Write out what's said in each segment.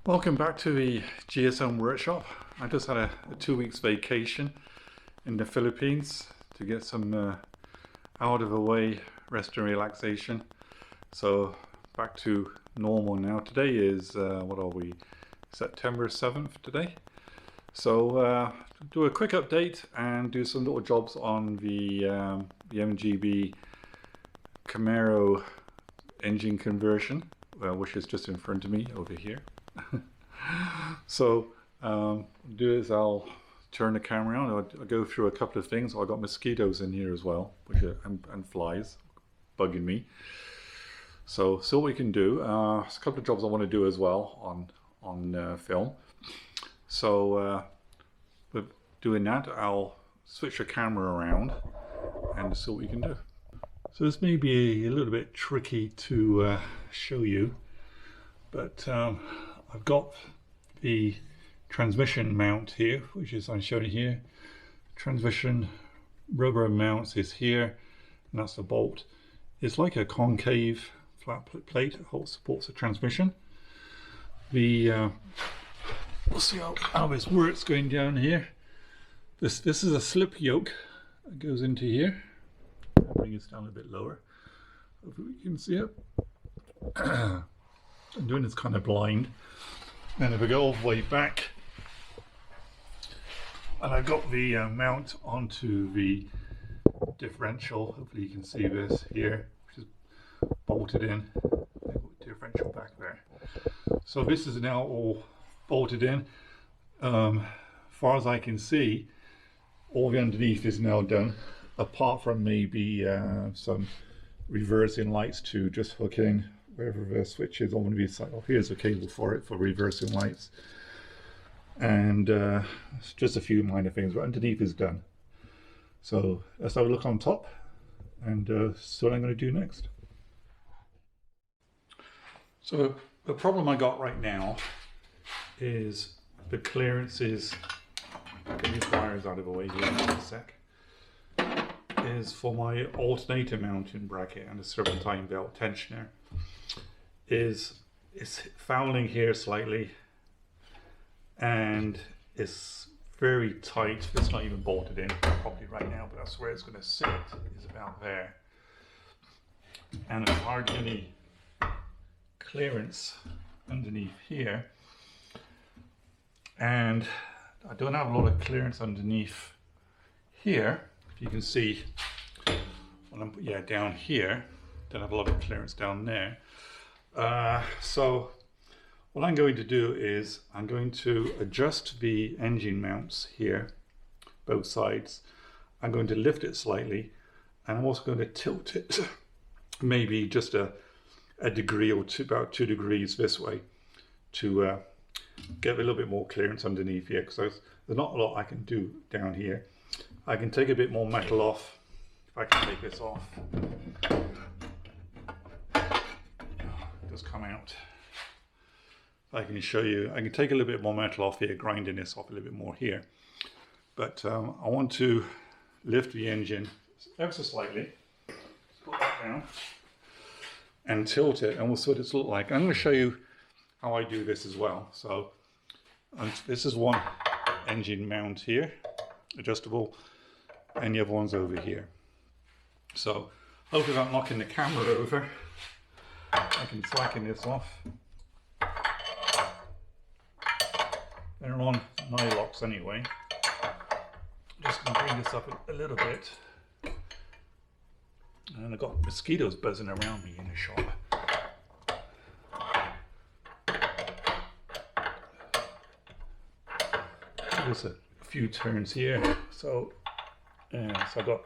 Welcome back to the GSM workshop. I just had a 2 weeks vacation in the Philippines to get some out of the way rest and relaxation. So back to normal now. Today is what are we? September 7th today. So do a quick update and do some little jobs on the MGB Camaro engine conversion, which is just in front of me over here. So do is I'll turn the camera on. I'll go through a couple of things. I've got mosquitoes in here as well, and flies bugging me. So what we can do. There's a couple of jobs I want to do as well on film. So with doing that, I'll switch the camera around and see what we can do. So this may be a little bit tricky to show you, but I've got the transmission mount here, which is I'm showing here. Transmission rubber mount is here, and that's the bolt. It's like a concave flat plate that supports the transmission. We'll see how this works going down here. This is a slip yoke that goes into here. I'll bring this down a bit lower. Hopefully we can see it. I'm doing this kind of blind. And if I go all the way back, and I've got the mount onto the differential. Hopefully you can see this here, which is bolted in. Differential back there. So this is now all bolted in. As far as I can see, all the underneath is now done, apart from maybe some reversing lights to just hook in wherever the switch is. On the side. Oh, here's a cable for it for reversing lights, and just a few minor things, but underneath is done. So let's have a look on top and see what I'm going to do next. So the problem I got right now is the clearances. Get these wires out of the way here in a sec. Is for my alternator mounting bracket and the serpentine belt tensioner. It's fouling here slightly, and it's very tight. It's not even bolted in properly right now, but that's where it's going to sit, is about there. And there's hardly any clearance underneath here, and I don't have a lot of clearance underneath here. If you can see, down here, don't have a lot of clearance down there. So what I'm going to do is I'm going to adjust the engine mounts here, both sides. I'm going to lift it slightly, and I'm also going to tilt it maybe just a degree or two, about 2 degrees this way, to get a little bit more clearance underneath here, because there's not a lot I can do down here. I can take a bit more metal off. If I can take this off, it does come out. I can show you, I can take a little bit more metal off here, grinding this off a little bit more here. But I want to lift the engine ever so slightly, put that down, and tilt it, and we'll see what it's look like. I'm going to show you how I do this as well. So this is one engine mount here, adjustable, and the other one's over here. So hopefully without knocking the camera over, I can slacken this off. They're on nylocks anyway. Just going to bring this up a little bit. And I've got mosquitoes buzzing around me in the shop. There's a few turns here. So I've got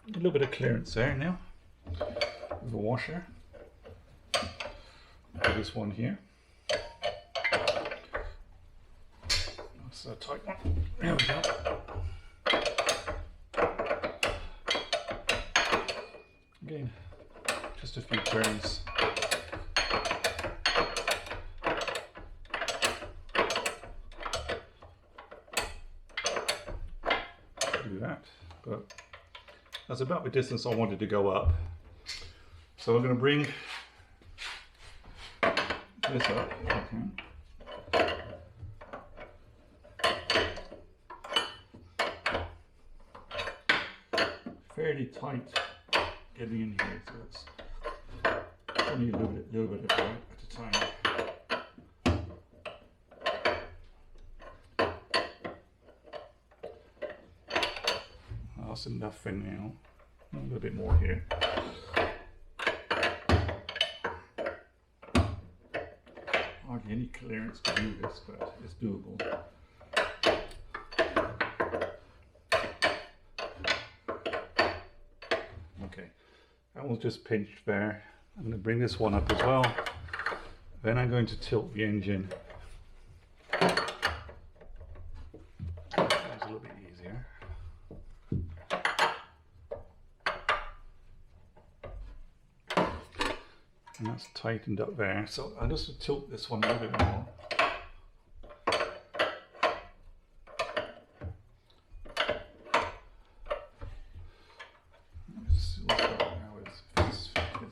a little bit of clearance there now with the washer. This one here. That's a tight one. There we go. Again, just a few turns. Do that, but that's about the distance I wanted to go up. So I'm going to bring this up. Okay. fairly tight getting in here, so it's only a little bit of air at a time. That's enough for now. A little bit more here. Hardly any clearance to do this, but it's doable. Okay, that one's just pinched there. I'm going to bring this one up as well. Then I'm going to tilt the engine. That's a little bit easier. And that's tightened up there. So I'll just tilt this one a little bit more.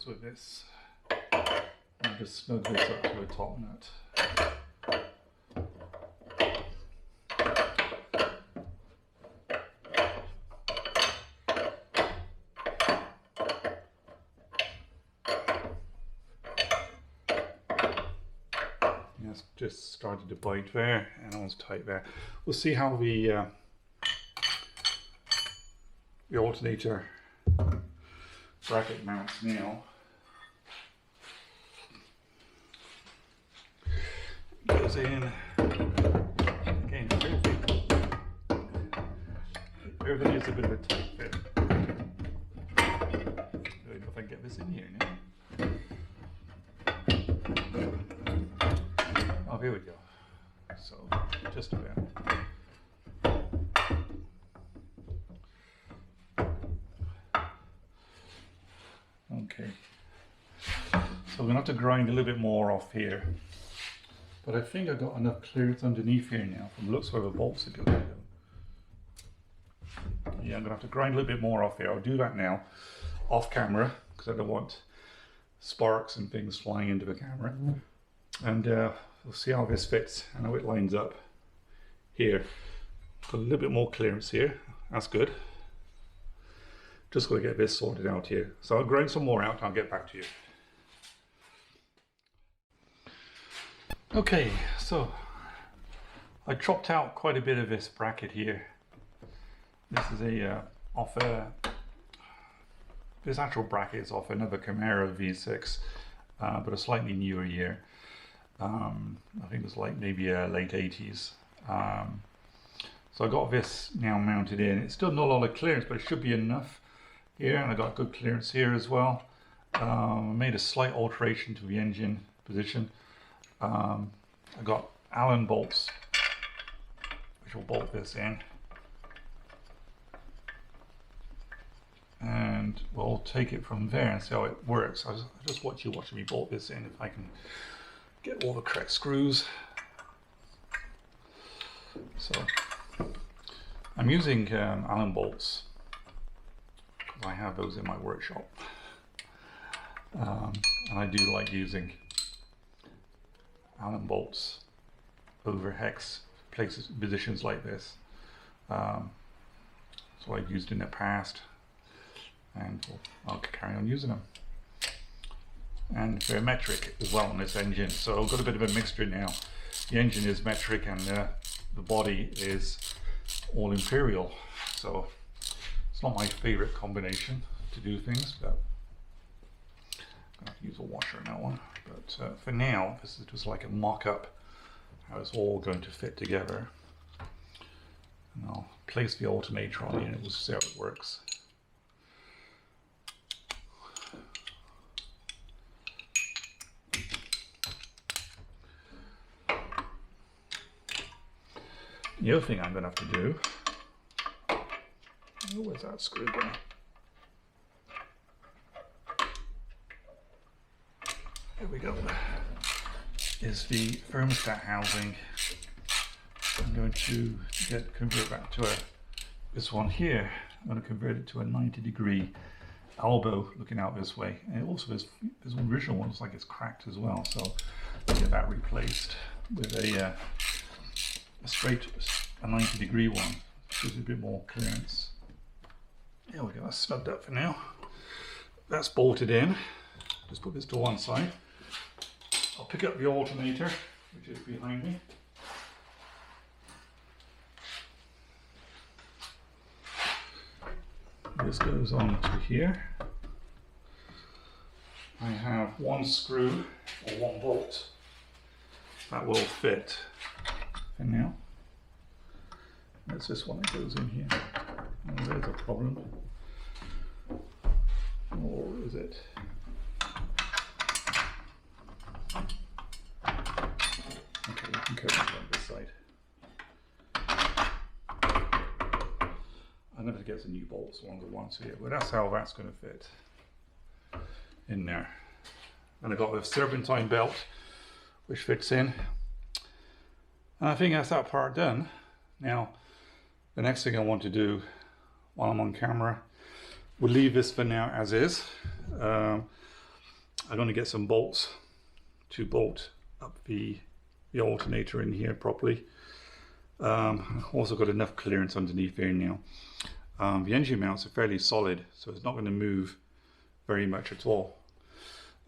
With this, and just snug this up to a top nut. Yes, just started to bite there, and that one's tight there. We'll see how the alternator bracket mounts now. Goes in again. Everything is a bit of a tight fit. I don't know if I can get this in here now. Oh, here we go. So just about. Okay. So we're going to have to grind a little bit more off here. But I think I've got enough clearance underneath here now from the looks where the bolts are going. Yeah, I'm going to have to grind a little bit more off here. I'll do that now off camera because I don't want sparks and things flying into the camera. And we'll see how this fits and how it lines up here. Got a little bit more clearance here. That's good. Just got to get this sorted out here. So I'll grind some more out and I'll get back to you. Okay, so I chopped out quite a bit of this bracket here. This is this actual bracket is off another Camaro V6, but a slightly newer year. I think it was like maybe late 80s. So I got this now mounted in. It's still not a lot of clearance, but it should be enough here, and I got good clearance here as well. I made a slight alteration to the engine position. I got Allen bolts, which will bolt this in, and we'll take it from there and see how it works. I just watch you watching me bolt this in if I can get all the correct screws. So I'm using Allen bolts because I have those in my workshop, and I do like using Allen bolts over hex positions like this. So I've used in the past, and I'll carry on using them. And they're metric as well on this engine, so I've got a bit of a mixture now. The engine is metric and the body is all imperial, so it's not my favorite combination to do things, but I'm going to use a washer on that one. But for now, this is just like a mock-up how it's all going to fit together. And I'll place the alternator on it and we'll see how it works. The other thing I'm going to have to do, where's that screw going? Here we go, is the thermostat housing. I'm going to convert that to this one here. I'm going to convert it to a 90-degree elbow looking out this way. And also this original one looks like it's cracked as well, so I'll get that replaced with a straight 90-degree one, which gives a bit more clearance There we go, that's snugged up for now. That's bolted in. Just put this to one side. I'll pick up the alternator, which is behind me. This goes on to here. I have one screw or one bolt that will fit for now. That's this one that goes in here. Oh, there's a problem. Or is it? Okay, you can cover it on this side. I'm going to get some new bolts along the ones here, but that's how that's going to fit in there. And I've got the serpentine belt which fits in. And I think that's that part done. Now, the next thing I want to do while I'm on camera, we'll leave this for now as is. I'm going to get some bolts to bolt up the alternator in here properly. Also got enough clearance underneath here now. The engine mounts are fairly solid, so it's not going to move very much at all.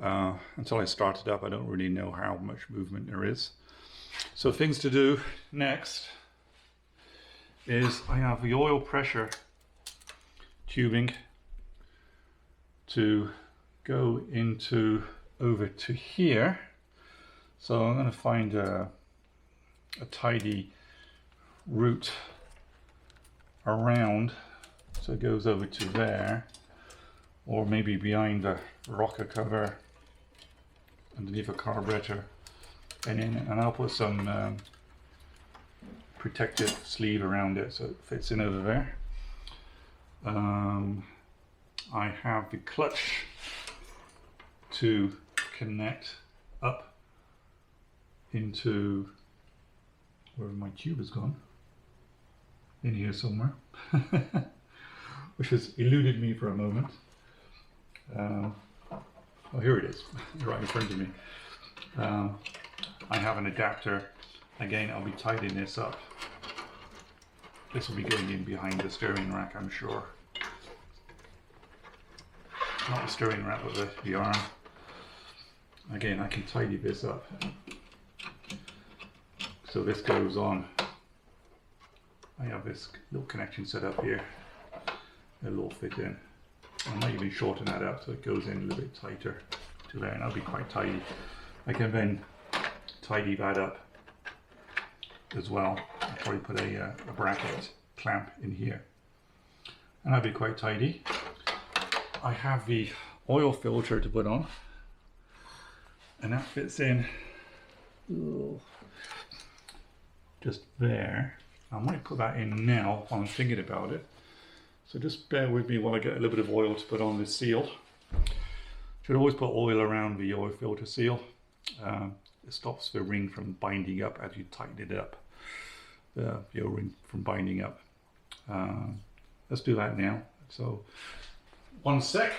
Until I start it up, I don't really know how much movement there is. So things to do next is I have the oil pressure tubing to go into over to here. So I'm going to find a tidy route around so it goes over to there, or maybe behind the rocker cover underneath a carburetor, and I'll put some protective sleeve around it so it fits in over there. I have the clutch to connect up into where my tube has gone, in here somewhere, which has eluded me for a moment. Oh, here it is, right in front of me. I have an adapter. Again, I'll be tightening this up. This will be going in behind the steering rack, I'm sure. Not the steering rack, but the arm. Again, I can tidy this up. So this goes on. I have this little connection set up here. It'll all fit in. I might even shorten that up so it goes in a little bit tighter to there, and that'll be quite tidy. I can then tidy that up as well. I'll probably put a bracket clamp in here, and that'll be quite tidy. I have the oil filter to put on, and that fits in just there. I might put that in now while I'm thinking about it. So just bear with me while I get a little bit of oil to put on this seal. Should always put oil around the oil filter seal. It stops the ring from binding up as you tighten it up. The O-ring from binding up. Let's do that now. So, one sec.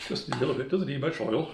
Just a little bit, doesn't need much oil.